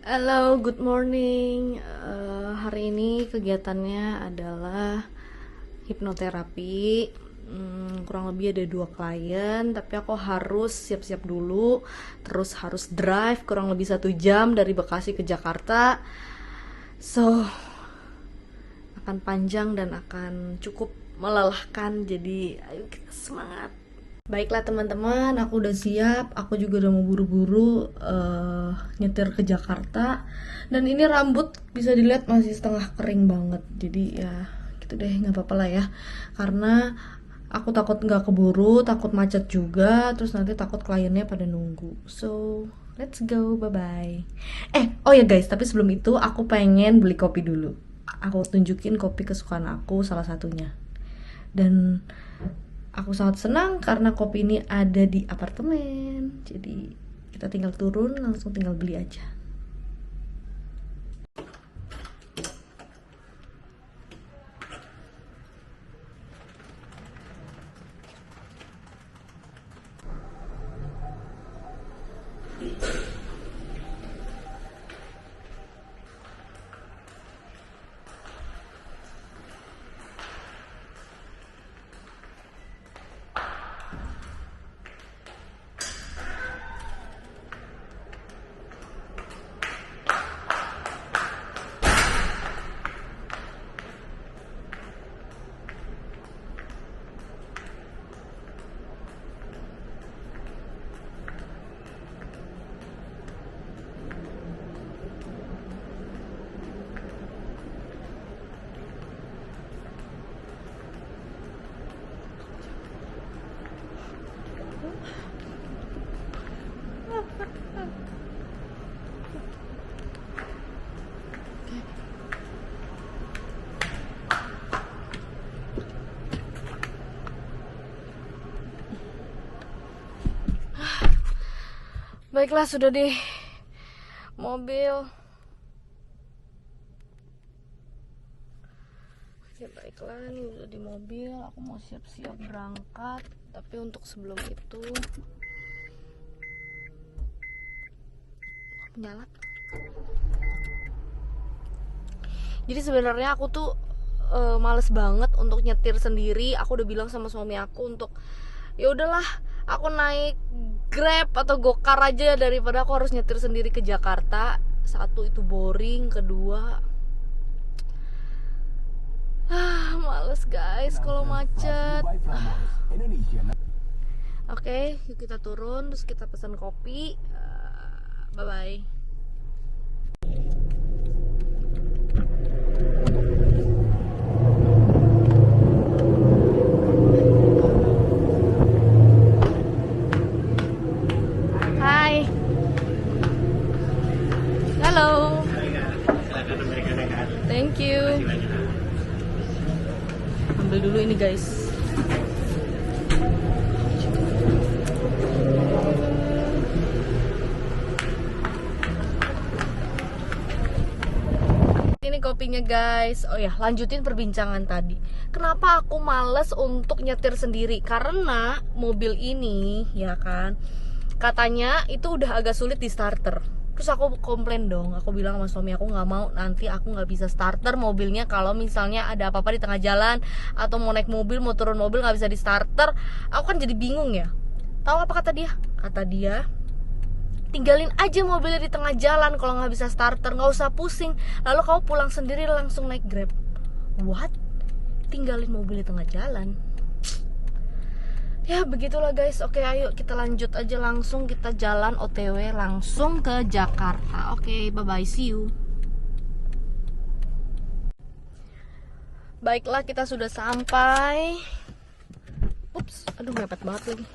Halo, good morning. Hari ini kegiatannya adalah hipnoterapi. Kurang lebih ada 2 klien, tapi aku harus siap-siap dulu. Terus harus drive kurang lebih 1 jam dari Bekasi ke Jakarta. So, akan panjang dan akan cukup melelahkan. Jadi, ayo kita semangat. Baiklah teman-teman, aku udah siap. Aku juga udah mau buru-buru nyetir ke Jakarta. Dan ini rambut bisa dilihat masih setengah kering banget. Jadi ya gitu deh, nggak apa-apa lah ya. Karena aku takut nggak keburu, takut macet juga. Terus nanti takut kliennya pada nunggu. So let's go, bye-bye. Oh ya guys, tapi sebelum itu aku pengen beli kopi dulu. Aku tunjukin kopi kesukaan aku salah satunya. Dan aku sangat senang karena kopi ini ada di apartemen. Jadi kita tinggal turun, langsung tinggal beli aja. Baiklah, sudah di mobil. Ya baiklah, ini udah di mobil. Aku mau siap-siap berangkat. Tapi untuk sebelum itu nyala. Jadi sebenarnya aku tuh males banget untuk nyetir sendiri. Aku udah bilang sama suami aku untuk ya udahlah, aku naik Grab atau Gokar aja daripada aku harus nyetir sendiri ke Jakarta. Satu, itu boring. Kedua, males guys kalau macet. Oke, yuk kita turun, terus kita pesan kopi. Bye bye. Hai. Halo. Thank you. Ambil dulu ini guys. Ini kopinya guys. Oh ya, lanjutin perbincangan tadi. Kenapa aku males untuk nyetir sendiri? Karena mobil ini ya kan, katanya itu udah agak sulit di starter. Terus aku komplain dong, aku bilang sama suami aku nggak mau, nanti aku nggak bisa starter mobilnya kalau misalnya ada apa-apa di tengah jalan, atau mau naik mobil, mau turun mobil nggak bisa di starter. Aku kan jadi bingung ya. Tahu apa kata dia? Kata dia, tinggalin aja mobilnya di tengah jalan kalau nggak bisa starter, nggak usah pusing. Lalu kamu pulang sendiri langsung naik Grab. What? Tinggalin mobil di tengah jalan? Ya begitulah guys. Oke, ayo kita lanjut aja, langsung kita jalan OTW langsung ke Jakarta. Oke, bye bye, see you. Baiklah, kita sudah sampai. Ups, aduh mepet banget lagi.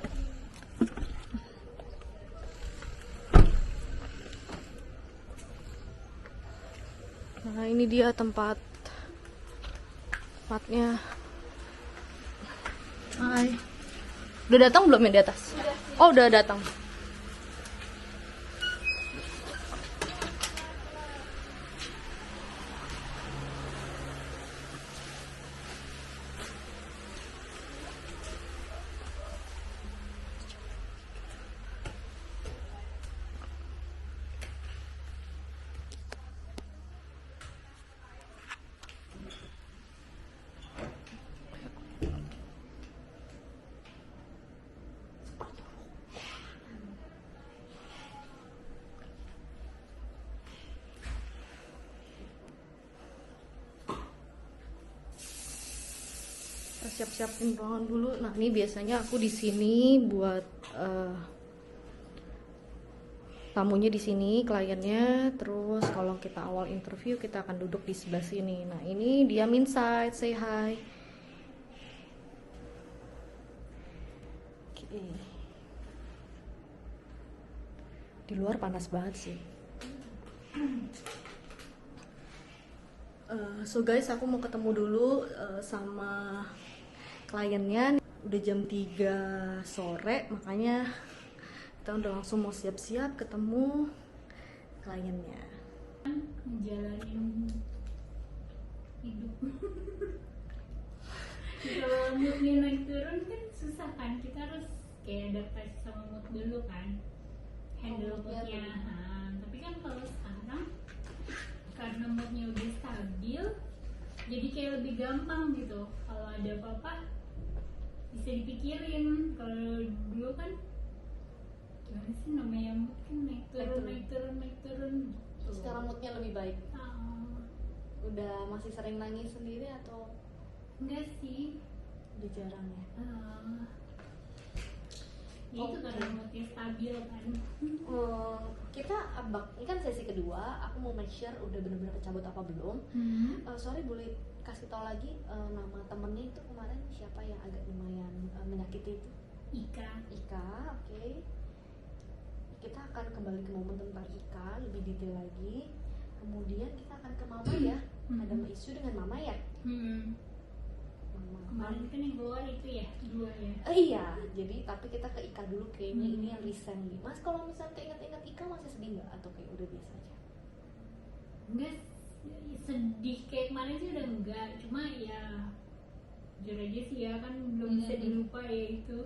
Nah ini dia tempatnya. Hai. Udah datang belum yang di atas? Udah. Oh, udah datang. siap-siapin ruangan dulu. Nah, ini biasanya aku di sini buat tamunya di sini, kliennya. Terus kalau kita awal interview kita akan duduk di sebelah sini. Nah, ini dia inside, say hi. Oke. Di luar panas banget sih. So guys, aku mau ketemu dulu sama kliennya. Udah jam 3 sore, makanya kita udah langsung mau siap-siap ketemu kliennya. Menjalanin hidup. Kalau moodnya naik turun kan susah kan, kita harus kayak adaptasi sama mood dulu kan, handle moodnya. Tapi kan kalau sekarang karena moodnya udah stabil, jadi kayak lebih gampang gitu. Kalau ada apa-apa bisa dipikirin. Kalau dulu kan gimana sih namanya, mungkin naik turun gitu. Sekarang moodnya lebih baik. Udah masih sering nangis sendiri atau enggak sih? udah jarang ya? Ya itu karena moodnya stabil kan. Kita ini kan sesi kedua, aku mau make sure udah bener-bener kecabut apa belum. Sorry, boleh kasih tau lagi nama temennya itu kemarin siapa yang agak lumayan menyakiti itu? Ika, oke. Kita akan kembali ke momen tentang Ika lebih detail lagi. Kemudian kita akan ke Mama ya. Ada isu dengan Mama ya. Kemarin kan yang keluar itu ya, 2 ya. Iya, jadi tapi kita ke Ika dulu kayaknya ini yang recently. Mas, kalau misalnya ingat-ingat Ika masih sedih nggak atau kayak udah biasa aja? Enggak sedih kayak kemarin sih udah enggak, cuma ya jujur aja sih ya kan belum bisa dilupa ya itu.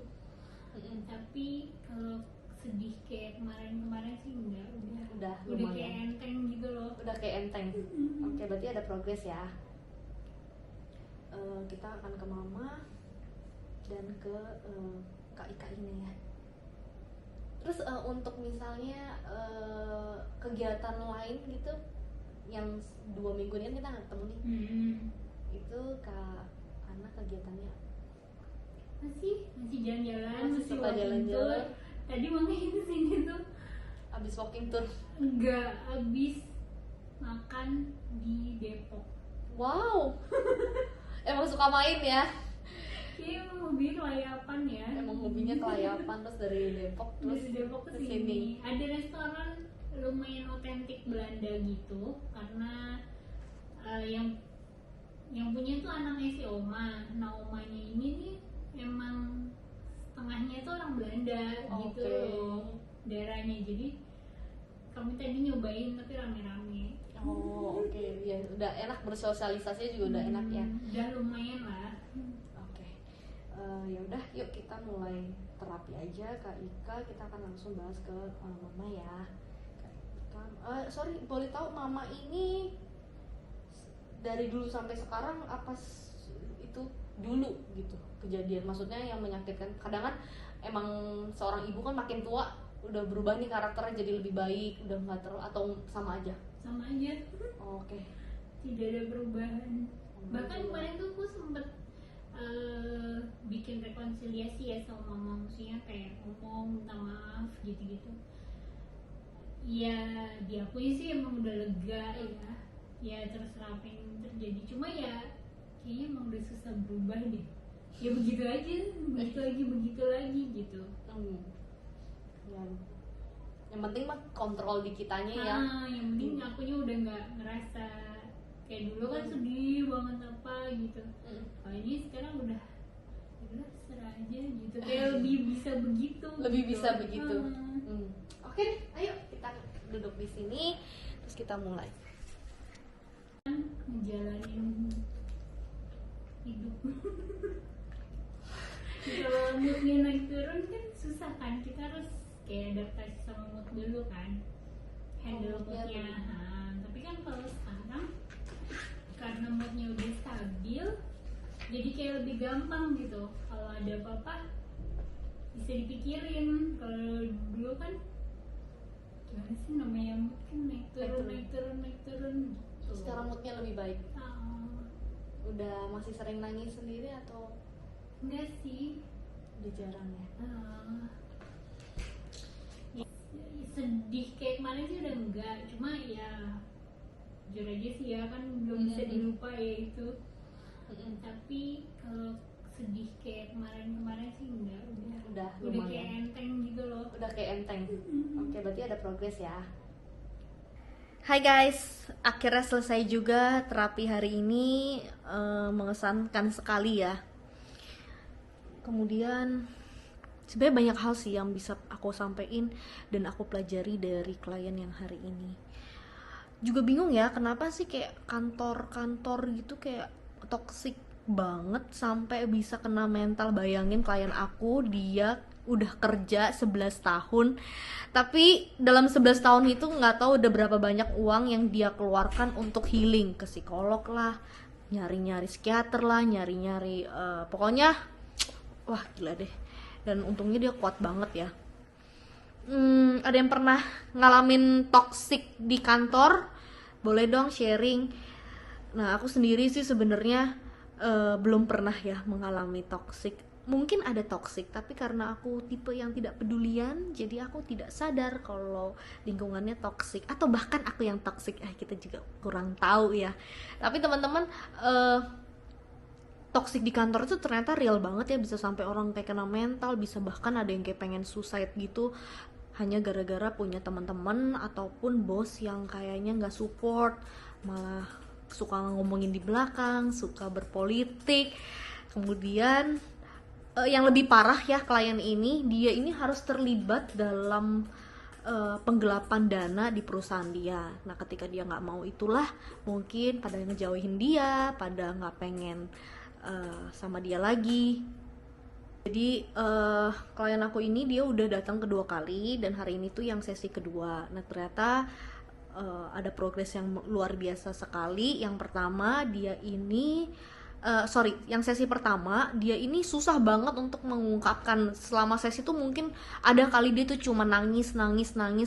Tapi kalau sedih kayak kemarin sih enggak, udah kayak enteng gitu loh. Udah kayak enteng. Oke, berarti ada progres ya. Kita akan ke Mama dan ke Kak Ika ini ya. Terus untuk misalnya kegiatan lain gitu yang 2 minggu ini kan kita nggak ketemu nih. Itu Kak Ana kegiatannya masih jalan-jalan, masih suka jalan-jalan. Tadi makanya itu sini tuh abis walking tour. enggak, abis makan di Depok. Wow. Emang suka main ya? Iya, emang hobi kelayapan ya. Emang hobinya kelayapan. Terus dari Depok terus dari Depok ke sini. Ada restoran lumayan otentik Belanda gitu, karena yang punya tuh anaknya si Oma. Nah, omanya ini nih emang setengahnya tuh orang Belanda gitu loh, darahnya. Jadi kami tadi nyobain tapi rame-rame. Oke. Ya udah enak, bersosialisasi juga udah enak ya. Udah lumayan lah. Oke. Ya udah, yuk kita mulai terapi aja Kak Ika. Kita akan langsung bahas ke Mama ya. Kak Ika, sorry, boleh tahu Mama ini dari dulu sampai sekarang apa itu dulu gitu kejadian, maksudnya yang menyakitkan? Kadang kan emang seorang ibu kan makin tua udah berubah nih karakternya jadi lebih baik, udah nggak terlalu, atau sama aja? Sama aja. Oke. Tidak ada perubahan. Bahkan kemarin tuh aku sempet bikin rekonsiliasi ya sama mama, maksudnya kayak ngomong minta maaf gitu-gitu. Ya diakui sih emang udah lega ya. Ya terserah apa yang terjadi, cuma ya kayaknya emang udah susah berubah deh. Ya begitu aja, begitu lagi gitu. Ya, yang penting mah kontrol di kitanya ya. Yang penting akunya udah nggak ngerasa kayak dulu kan sedih banget apa gitu. Kalau ini sekarang udah serah aja gitu, kayak lebih bisa begitu. Oke deh, ayo kita duduk di sini terus kita mulai menjalanin hidup. Kalau moodnya naik turun kan susah kan, kita harus kayak adaptasi sama mood dulu kan, handle moodnya. Tapi kan kalau sekarang karena moodnya udah stabil, jadi kayak lebih gampang gitu. Kalau ada apa-apa bisa dipikirin. Kalau dulu kan gimana sih namanya, mungkin naik turun gitu. Sekarang moodnya lebih baik. Udah masih sering nangis sendiri atau Enggak sih. Udah jarang ya. Ya, sedih kayak kemarin sih udah enggak, cuma ya jujur aja sih ya kan belum bisa dilupa ya itu. Tapi kalau sedih kayak kemarin sih enggak, Udah kayak lumayan. enteng gitu loh. Udah kayak enteng. Oke, berarti ada progres ya. Hai guys, akhirnya selesai juga terapi hari ini. Mengesankan sekali ya. Kemudian sebenarnya banyak hal sih yang bisa aku sampaikan dan aku pelajari dari klien yang hari ini. Juga bingung ya, kenapa sih kayak kantor-kantor gitu kayak toksik banget sampai bisa kena mental. Bayangin klien aku, dia udah kerja 11 tahun, tapi dalam 11 tahun itu nggak tahu udah berapa banyak uang yang dia keluarkan untuk healing, ke psikolog lah, nyari-nyari psikiater lah, nyari-nyari pokoknya wah gila deh. Dan untungnya dia kuat banget ya. Ada yang pernah ngalamin toxic di kantor? Boleh dong sharing. Nah, aku sendiri sih sebenarnya belum pernah ya mengalami toxic. Mungkin ada toxic, tapi karena aku tipe yang tidak pedulian, jadi aku tidak sadar kalau lingkungannya toxic, atau bahkan aku yang toxic. Kita juga kurang tahu ya. Tapi teman-teman, toxic di kantor itu ternyata real banget ya, bisa sampai orang kayak kena mental, bisa bahkan ada yang kayak pengen suicide gitu hanya gara-gara punya teman-teman ataupun bos yang kayaknya nggak support, malah suka ngomongin di belakang, suka berpolitik. Kemudian yang lebih parah ya, klien ini, dia ini harus terlibat dalam penggelapan dana di perusahaan dia. Nah, ketika dia nggak mau itulah mungkin pada ngejauhin dia, pada nggak pengen sama dia lagi. Jadi klien aku ini dia udah datang kedua kali dan hari ini tuh yang sesi kedua. Nah, ternyata ada progres yang luar biasa sekali. Yang pertama dia ini yang sesi pertama dia ini susah banget untuk mengungkapkan. Selama sesi tuh mungkin ada kali dia tuh cuma nangis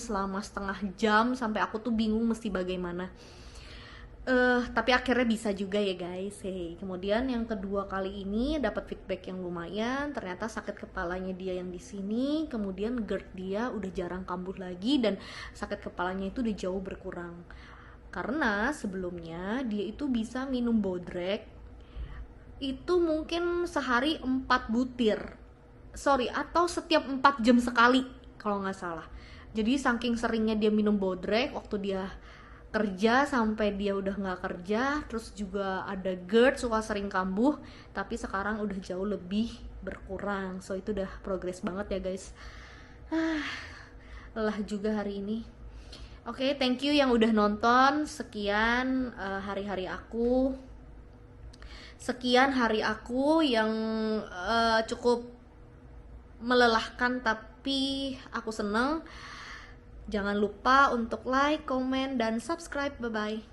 selama setengah jam sampai aku tuh bingung mesti bagaimana. Tapi akhirnya bisa juga ya guys. Kemudian yang kedua kali ini dapat feedback yang lumayan. Ternyata sakit kepalanya dia yang di sini, kemudian GERD dia udah jarang kambuh lagi dan sakit kepalanya itu udah jauh berkurang. Karena sebelumnya dia itu bisa minum bodrek itu mungkin sehari 4 butir. Atau setiap 4 jam sekali kalau nggak salah. Jadi saking seringnya dia minum bodrek waktu dia kerja sampai dia udah nggak kerja, terus juga ada GERD suka sering kambuh, tapi sekarang udah jauh lebih berkurang. So itu udah progres banget ya guys. Lelah juga hari ini. Oke, thank you yang udah nonton. Sekian hari-hari aku. Sekian hari aku yang cukup melelahkan, tapi aku seneng. Jangan lupa untuk like, komen, dan subscribe. Bye-bye.